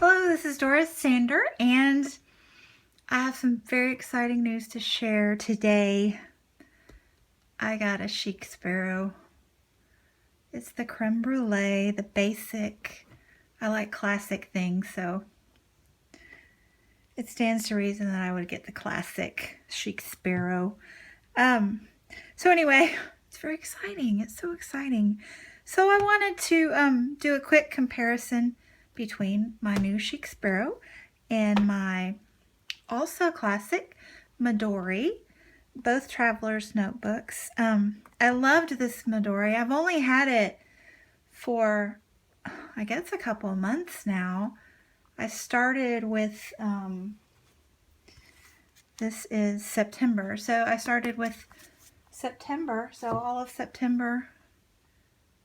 Hello, this is Doris Sander, and I have some very exciting news to share today. I got a Chic Sparrow. It's the creme brulee, the basic. I like classic things, so it stands to reason that I would get the classic Chic Sparrow. So anyway, it's very exciting. It's so exciting. So I wanted to do a quick comparison between my new Chic Sparrow and my also classic Midori, both traveler's notebooks. I loved this Midori. I've only had it for, I guess, a couple of months now. I started with, this is September, so I started with September, so all of September,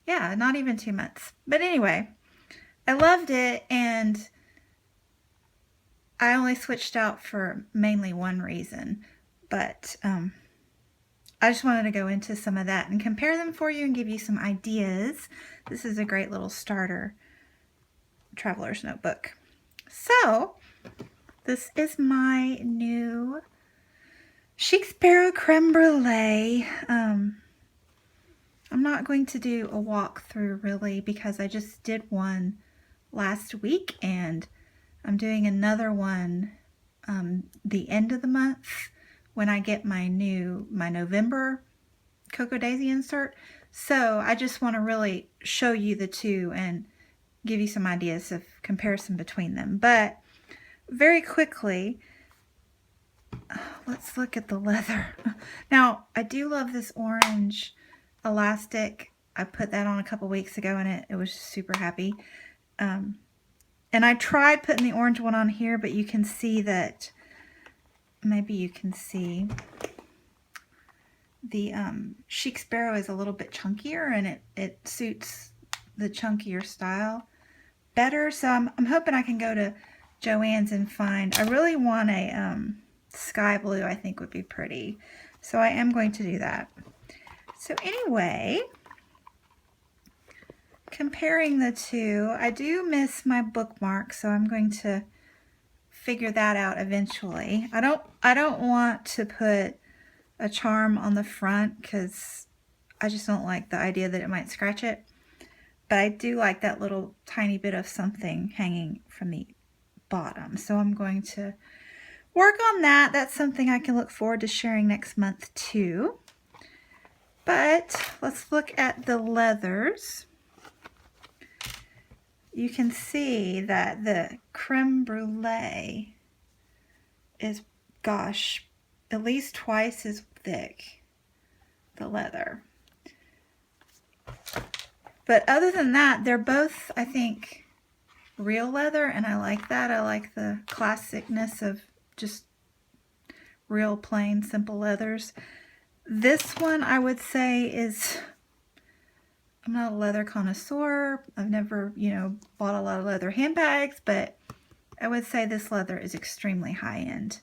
yeah, not even 2 months. But anyway, I loved it, and I only switched out for mainly one reason, but I just wanted to go into some of that and compare them for you and give you some ideas. This is a great little starter traveler's notebook. So, this is my new Chic Sparrow Creme Brulee. I'm not going to do a walkthrough really because I just did one last week, and I'm doing another one the end of the month when I get my November Cocoa Daisy insert. So I just want to really show you the two and give you some ideas of comparison between them. But very quickly, let's look at the leather. Now, I do love this orange elastic. I put that on a couple weeks ago and it was super happy. And I tried putting the orange one on here, but you can see that, maybe you can see the Chic Sparrow is a little bit chunkier, and it suits the chunkier style better. So I'm hoping I can go to Joann's and find, I really want a sky blue. I think would be pretty. So I am going to do that. So anyway, comparing the two, I do miss my bookmark, so I'm going to figure that out eventually. I don't want to put a charm on the front because I just don't like the idea that it might scratch it. But I do like that little tiny bit of something hanging from the bottom. So I'm going to work on that. That's something I can look forward to sharing next month too. But let's look at the leathers. You can see that the creme brulee is, gosh, at least twice as thick, the leather. But other than that, they're both, I think, real leather, and I like that. I like the classicness of just real, plain, simple leathers. This one, I would say, is, I'm not a leather connoisseur. I've never, bought a lot of leather handbags, but I would say this leather is extremely high-end.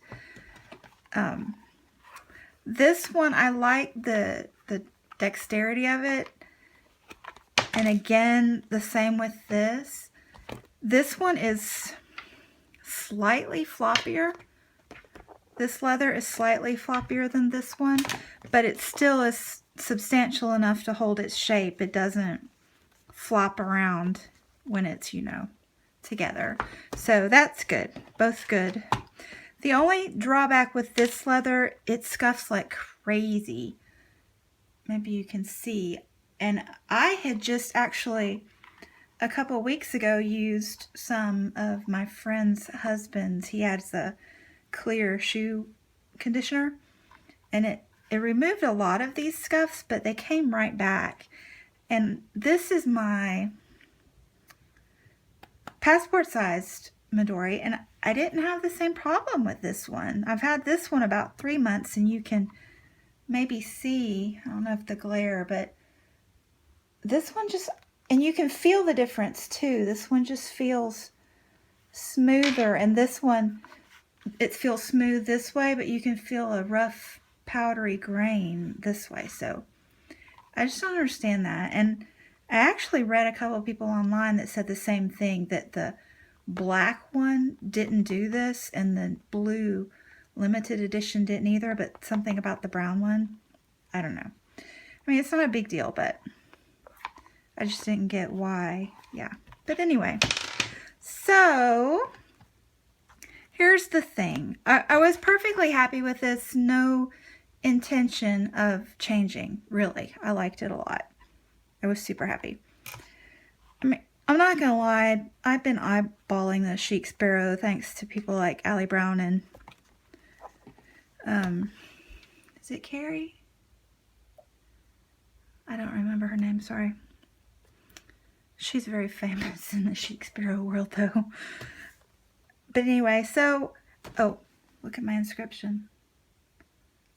This one, I like the dexterity of it. And again, the same with this. This one is slightly floppier. This leather is slightly floppier than this one, but it still is substantial enough to hold its shape. It doesn't flop around when it's, together. So that's good. Both good. The only drawback with this leather, it scuffs like crazy. Maybe you can see. And I had just actually, a couple weeks ago, used some of my friend's husband's. He has a clear shoe conditioner, and it removed a lot of these scuffs, but they came right back. And this is my passport-sized Midori, and I didn't have the same problem with this one. I've had this one about 3 months, and you can maybe see, I don't know if the glare, but this one just, and you can feel the difference too. This one just feels smoother, and this one, it feels smooth this way, but you can feel a rough, powdery grain this way. So I just don't understand that. And I actually read a couple of people online that said the same thing, that the black one didn't do this, and the blue limited edition didn't either, but something about the brown one, I don't know. I mean, it's not a big deal, but I just didn't get why. Yeah. But anyway, so here's the thing. I was perfectly happy with this. No intention of changing, really. I liked it a lot. I was super happy. I mean, I'm not gonna lie, I've been eyeballing the Chic Sparrow thanks to people like Allie Brown and is it Carrie? I don't remember her name, sorry. She's very famous in the Chic Sparrow world though. But anyway, so, oh, look at my inscription.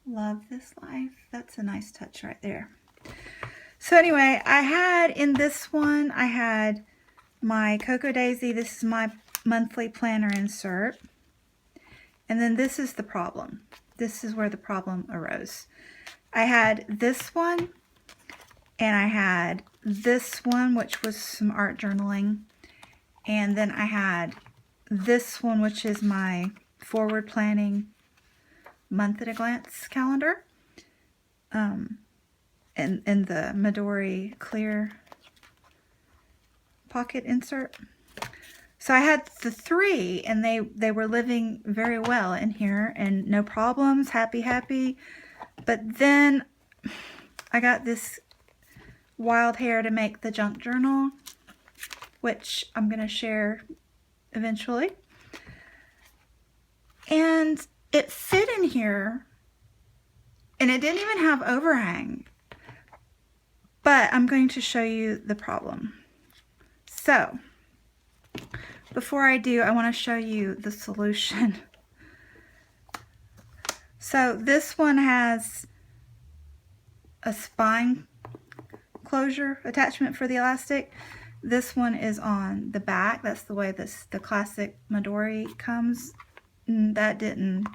Love this life. That's a nice touch right there. So anyway, I had in this one, I had my Cocoa Daisy. This is my monthly planner insert. And then this is the problem. This is where the problem arose. I had this one, and I had this one, which was some art journaling. And then I had this one, which is my forward planning month at a glance calendar. In the Midori clear pocket insert. So I had the three, and they were living very well in here and no problems, happy. But then I got this wild hair to make the junk journal, which I'm going to share eventually. And it fit in here, and it didn't even have overhang. But I'm going to show you the problem. So, before I do, I want to show you the solution. So, this one has a spine closure attachment for the elastic. This one is on the back. That's the way the classic Midori comes. That didn't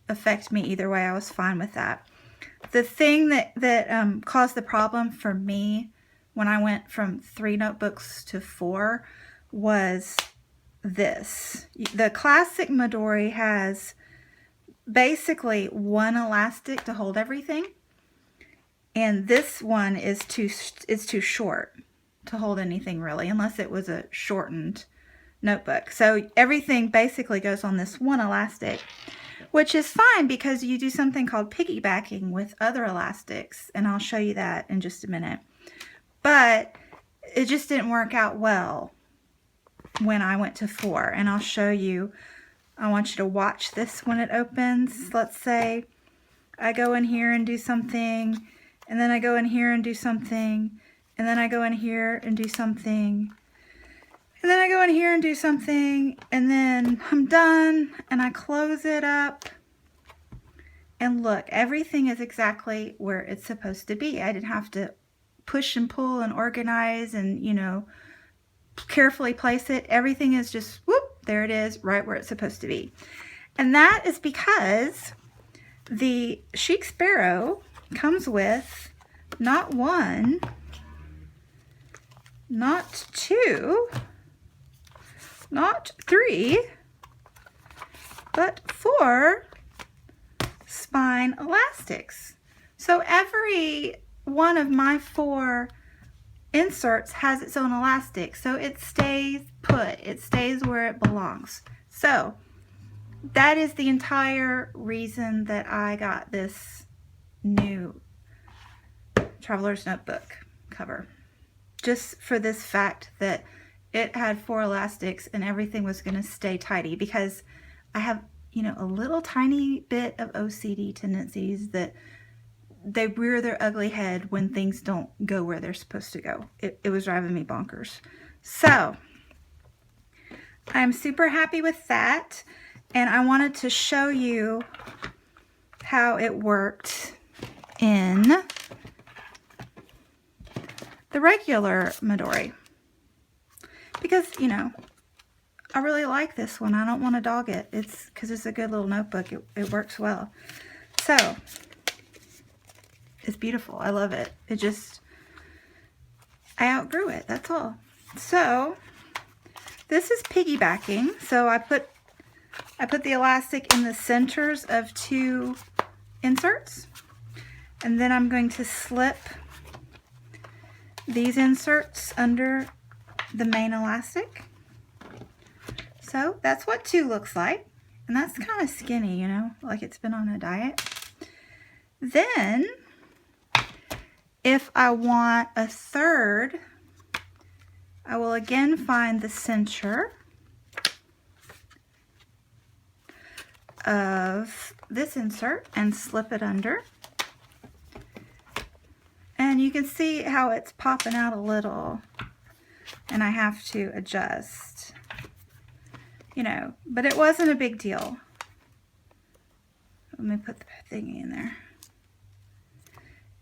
affect me either way. I was fine with that. The thing that caused the problem for me when I went from 3 notebooks to 4 was this. The classic Midori has basically one elastic to hold everything, and this one is too short to hold anything really, unless it was a shortened notebook. So everything basically goes on this one elastic, which is fine because you do something called piggybacking with other elastics, and I'll show you that in just a minute. But it just didn't work out well when I went to 4, and I'll show you. I want you to watch this when it opens. Let's say I go in here and do something, and then I go in here and do something, and then I go in here and do something, and then I go in here and do something, and then I'm done, and I close it up, and look, everything is exactly where it's supposed to be. I didn't have to push and pull and organize and, you know, carefully place it. Everything is just, whoop, there it is, right where it's supposed to be. And that is because the Chic Sparrow comes with not 1, not 2, not 3, but 4 spine elastics. So every one of my 4 inserts has its own elastic, so it stays put. It stays where it belongs. So that is the entire reason that I got this new Traveler's Notebook cover. Just for this fact that it had 4 elastics and everything was going to stay tidy, because I have, you know, a little tiny bit of OCD tendencies that they rear their ugly head when things don't go where they're supposed to go. It was driving me bonkers. So I'm super happy with that, and I wanted to show you how it worked in the regular Midori, because, you know, I really like this one. I don't want to dog it. It's because it's a good little notebook. It works well. So it's beautiful. I love it. It just, I outgrew it. That's all. So this is piggybacking. So I put the elastic in the centers of 2 inserts, and then I'm going to slip these inserts under the main elastic. So that's what 2 looks like, and that's kind of skinny, you know, like it's been on a diet. Then if I want a third, I will again find the center of this insert and slip it under. And you can see how it's popping out a little, and I have to adjust, you know, but it wasn't a big deal. Let me put the thingy in there.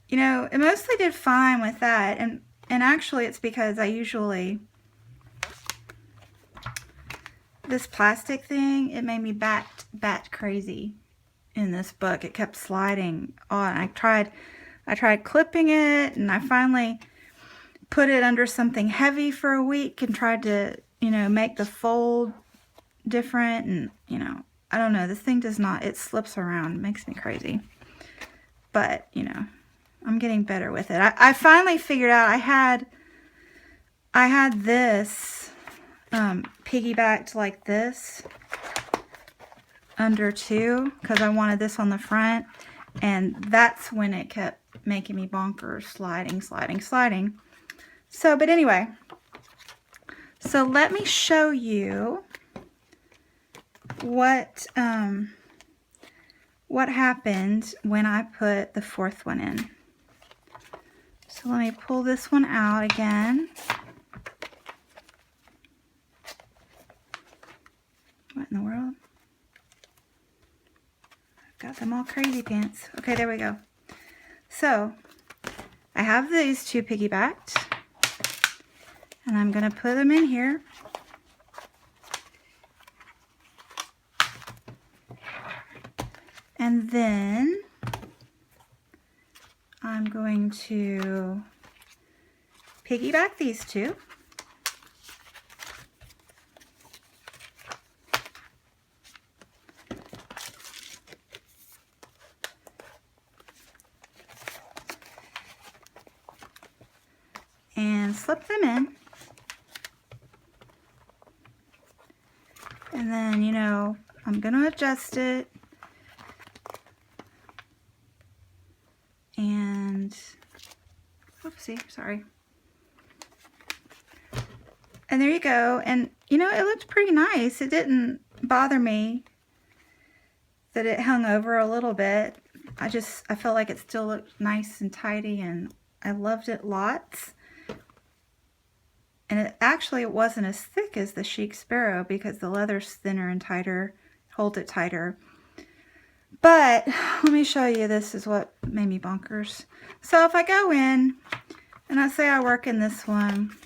You know, it mostly did fine with that, and actually it's because I usually, this plastic thing, it made me bat crazy in this book. It kept sliding on. I tried clipping it, and I finally put it under something heavy for a week and tried to, you know, make the fold different, and, you know, I don't know, this thing does not, it slips around, it makes me crazy. But, you know, I'm getting better with it. I finally figured out I had this piggybacked like this under 2 because I wanted this on the front, and that's when it kept making me bonkers, sliding. So, but anyway, so let me show you what happened when I put the 4th one in. So let me pull this one out again. What in the world? I've got them all crazy pants. Okay, there we go. So I have these 2 piggybacked, and I'm going to put them in here. And then I'm going to piggyback these 2. And slip them in. And then, you know, I'm going to adjust it. And, oopsie, sorry. And there you go. And, you know, it looked pretty nice. It didn't bother me that it hung over a little bit. I felt like it still looked nice and tidy, and I loved it lots. And it wasn't as thick as the Chic Sparrow because the leather's thinner and tighter, holds it tighter. But let me show you, this is what made me bonkers. So if I go in and I say I work in this one,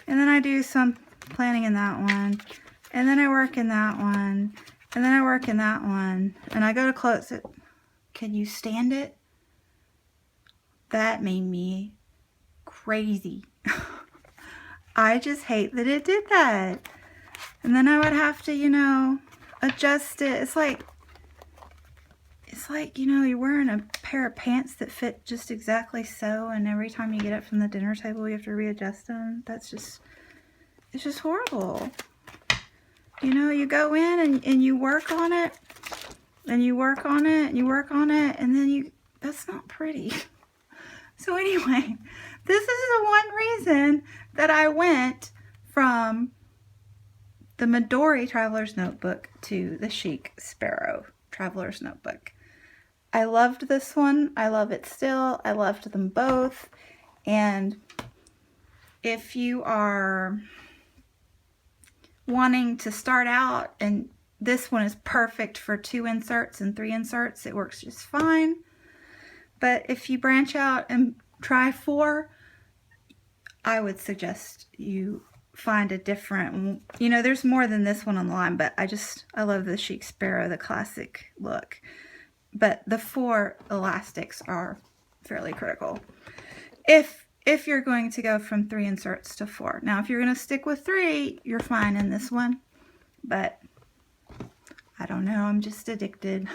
and then I do some planning in that one, and then I work in that one, and then I work in that one, and I go to close it. Can you stand it? That made me crazy. I just hate that it did that. And then I would have to, you know, adjust it. It's like, you know, you're wearing a pair of pants that fit just exactly so, and every time you get up from the dinner table, you have to readjust them. It's just horrible. You know, you go in and you work on it, and you work on it, and you work on it, and then that's not pretty. So anyway, this is the one reason that I went from the Midori Traveler's Notebook to the Chic Sparrow Traveler's Notebook. I loved this one. I love it still. I loved them both. And if you are wanting to start out, and this one is perfect for 2 inserts and 3 inserts, it works just fine. But if you branch out and try 4, I would suggest you find a different, you know, there's more than this one on the line, but I love the Chic Sparrow, the classic look. But the 4 elastics are fairly critical. If if you're going to go from 3 inserts to 4. Now, if you're going to stick with 3, you're fine in this one, but I don't know, I'm just addicted.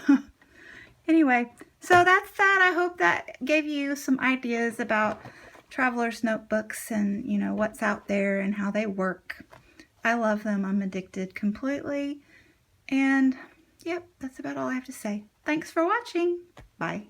Anyway, so that's that. I hope that gave you some ideas about traveler's notebooks and, you know, what's out there and how they work. I love them. I'm addicted completely. And, yep, that's about all I have to say. Thanks for watching. Bye.